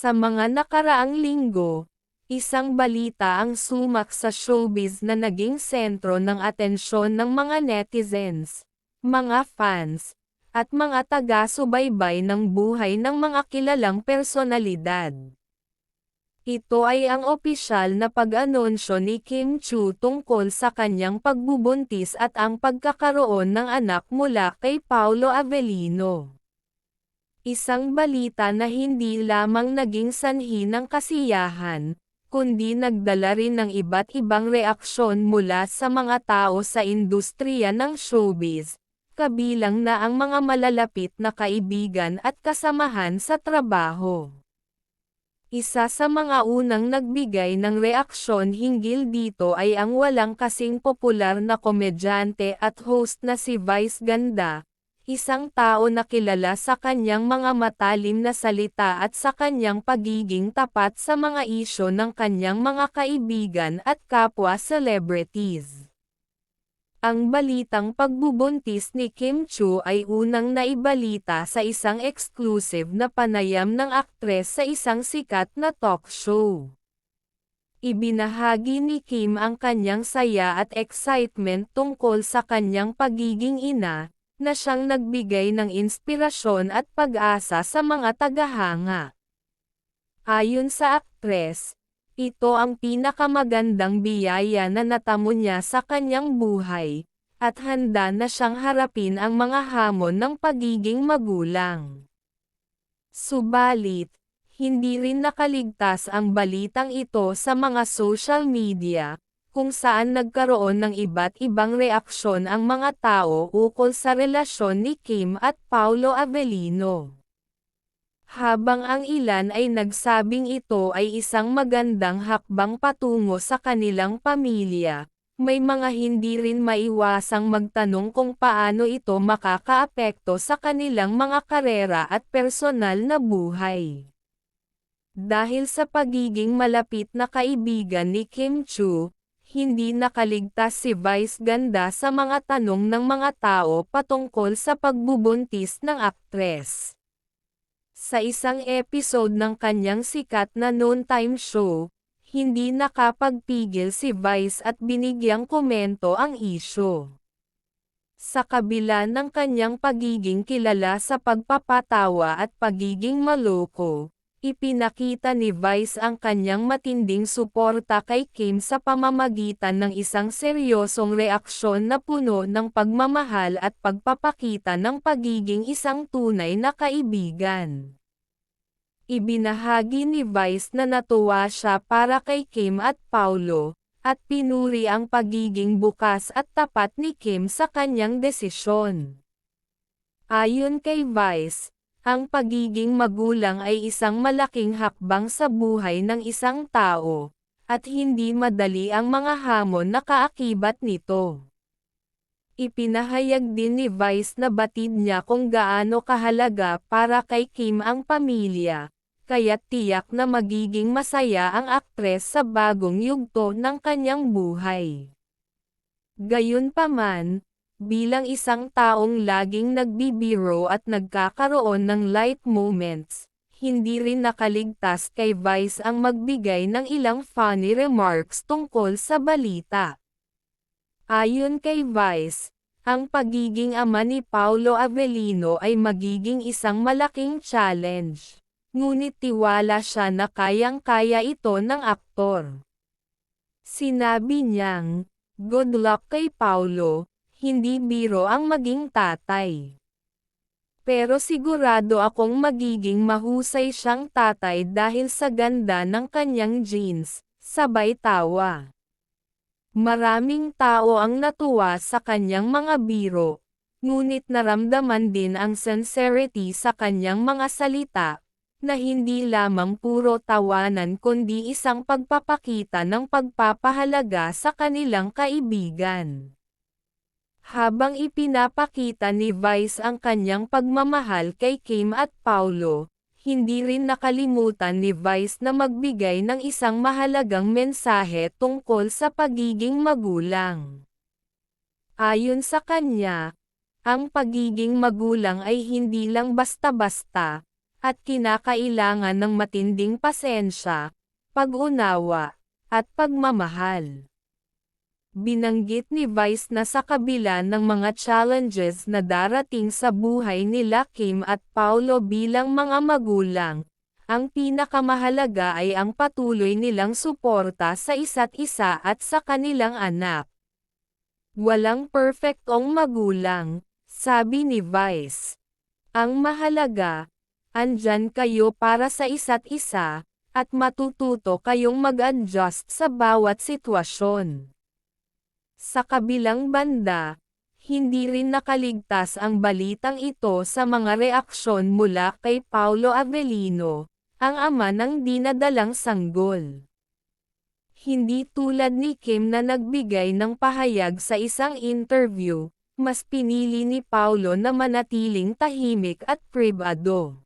Sa mga nakaraang linggo, isang balita ang sumak sa showbiz na naging sentro ng atensyon ng mga netizens, mga fans, at mga taga-subaybay ng buhay ng mga kilalang personalidad. Ito ay ang opisyal na pag-anunsyo ni Kim Chiu tungkol sa kanyang pagbubuntis at ang pagkakaroon ng anak mula kay Paolo Avellino. Isang balita na hindi lamang naging sanhi ng kasiyahan, kundi nagdala rin ng iba't ibang reaksyon mula sa mga tao sa industriya ng showbiz, kabilang na ang mga malalapit na kaibigan at kasamahan sa trabaho. Isa sa mga unang nagbigay ng reaksyon hinggil dito ay ang walang kasing popular na komedyante at host na si Vice Ganda, isang tao na kilala sa kanyang mga matalim na salita at sa kanyang pagiging tapat sa mga isyu ng kanyang mga kaibigan at kapwa celebrities. Ang balitang pagbubuntis ni Kim Chiu ay unang naibalita sa isang exclusive na panayam ng aktres sa isang sikat na talk show. Ibinahagi ni Kim ang kanyang saya at excitement tungkol sa kanyang pagiging ina, na siyang nagbigay ng inspirasyon at pag-asa sa mga tagahanga. Ayon sa aktres, ito ang pinakamagandang biyaya na natamo niya sa kanyang buhay, at handa na siyang harapin ang mga hamon ng pagiging magulang. Subalit, hindi rin nakaligtas ang balitang ito sa mga social media, kung saan nagkaroon ng iba't ibang reaksyon ang mga tao ukol sa relasyon ni Kim at Paolo Avellino. Habang ang ilan ay nagsabing ito ay isang magandang hakbang patungo sa kanilang pamilya, may mga hindi rin maiwasang magtanong kung paano ito makakaapekto sa kanilang mga karera at personal na buhay. Dahil sa pagiging malapit na kaibigan ni Kim Chiu, hindi nakaligtas si Vice Ganda sa mga tanong ng mga tao patungkol sa pagbubuntis ng aktres. Sa isang episode ng kanyang sikat na noontime show, hindi nakapagpigil si Vice at binigyang komento ang isyu. Sa kabila ng kanyang pagiging kilala sa pagpapatawa at pagiging maloko, ipinakita ni Vice ang kanyang matinding suporta kay Kim sa pamamagitan ng isang seryosong reaksyon na puno ng pagmamahal at pagpapakita ng pagiging isang tunay na kaibigan. Ibinahagi ni Vice na natuwa siya para kay Kim at Paolo, at pinuri ang pagiging bukas at tapat ni Kim sa kanyang desisyon. Ayon kay Vice, ang pagiging magulang ay isang malaking hakbang sa buhay ng isang tao, at hindi madali ang mga hamon na kaakibat nito. Ipinahayag din ni Vice na batid niya kung gaano kahalaga para kay Kim ang pamilya, kaya't tiyak na magiging masaya ang aktres sa bagong yugto ng kanyang buhay. Gayunpaman, bilang isang taong laging nagbibiro at nagkakaroon ng light moments, hindi rin nakaligtas kay Vice ang magbigay ng ilang funny remarks tungkol sa balita. Ayon kay Vice, ang pagiging ama ni Paolo Avellino ay magiging isang malaking challenge, ngunit tiwala siya na kayang-kaya ito ng aktor. Sinabi niyang, "Good luck kay Paolo, hindi biro ang maging tatay. Pero sigurado akong magiging mahusay siyang tatay dahil sa ganda ng kanyang genes," sabay tawa. Maraming tao ang natuwa sa kanyang mga biro, ngunit naramdaman din ang sincerity sa kanyang mga salita, na hindi lamang puro tawanan kundi isang pagpapakita ng pagpapahalaga sa kanilang kaibigan. Habang ipinapakita ni Vice ang kanyang pagmamahal kay Kim at Paolo, hindi rin nakalimutan ni Vice na magbigay ng isang mahalagang mensahe tungkol sa pagiging magulang. Ayon sa kanya, ang pagiging magulang ay hindi lang basta-basta, at kinakailangan ng matinding pasensya, pag-unawa, at pagmamahal. Binanggit ni Vice na sa kabila ng mga challenges na darating sa buhay nila Kim at Paulo bilang mga magulang, ang pinakamahalaga ay ang patuloy nilang suporta sa isa't isa at sa kanilang anak. Walang perfectong magulang, sabi ni Vice. Ang mahalaga, andyan kayo para sa isa't isa, at matututo kayong mag-adjust sa bawat sitwasyon. Sa kabilang banda, hindi rin nakaligtas ang balitang ito sa mga reaksyon mula kay Paulo Avellino, ang ama ng dinadalang sanggol. Hindi tulad ni Kim na nagbigay ng pahayag sa isang interview, mas pinili ni Paulo na manatiling tahimik at pribado.